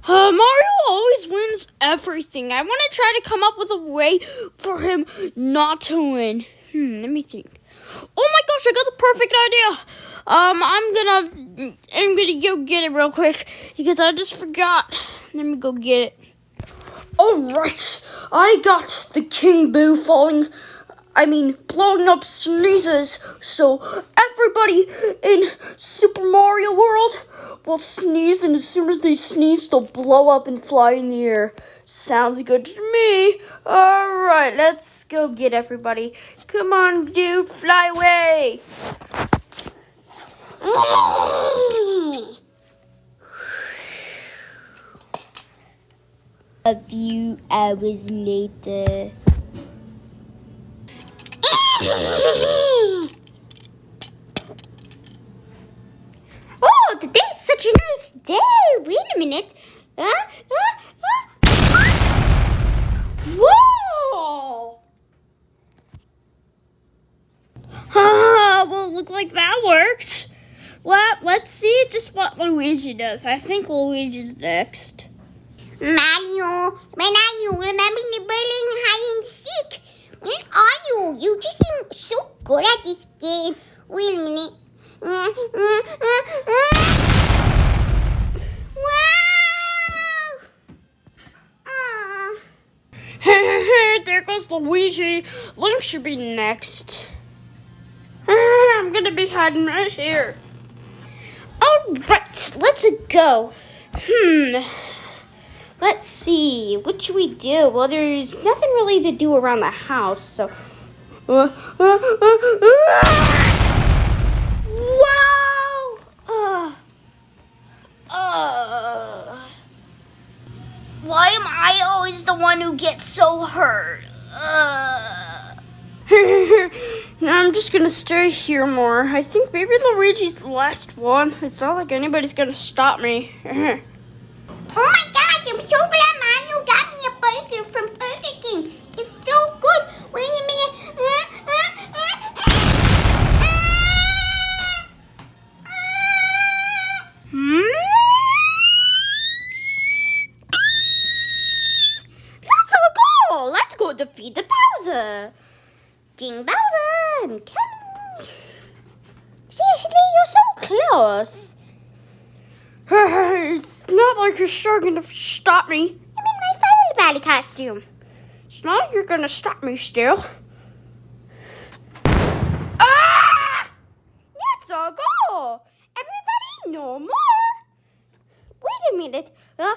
Mario always wins everything. I want to try to come up with a way for him not to win. Let me think. Oh my gosh, I got the perfect idea. I'm gonna go get it real quick because I just forgot. Let me go get it. All right, I got the King Boo blowing up sneezes, so everybody in Super Mario World will sneeze, and as soon as they sneeze, they'll blow up and fly in the air. Sounds good to me. All right, let's go get everybody. Come on, dude, fly away. A few hours later. Oh, today's such a nice day. Wait a minute. Whoa! Well, look like that worked. Well, let's see just what Luigi does. I think Luigi's next. Mario, remember the bowling hide and seek? Where are you? You just seem so good at this game. Wait a minute. Wow! There goes Luigi. Link should be next. I'm gonna be hiding right here. All right, let's go. Let's see. What should we do? Well, there's nothing really to do around the house, so. Wow! Why am I always the one who gets so hurt? I'm just gonna stay here more. I think maybe Luigi's the last one. It's not like anybody's gonna stop me. Oh my gosh, I'm so glad Mario got me a burger from Burger King. It's so good. Wait a minute. Let's go defeat the Bowser. King Bowser, I'm coming. Seriously, you're so close. It's not like you're sure gonna stop me. I'm in my Fire Valley costume. It's not like you're gonna stop me still. Ah! That's a goal. Everybody, no more. Wait a minute. Wait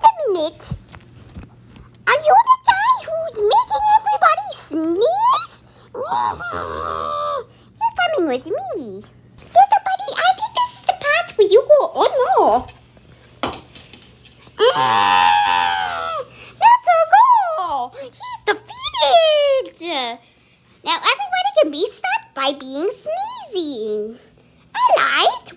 a minute. Are you the guy who's making everybody sneeze? You're coming with me. Little buddy, I think this is the part where you go, oh no. That's a goal. He's defeated. Now everybody can be stopped by being sneezing. Alright.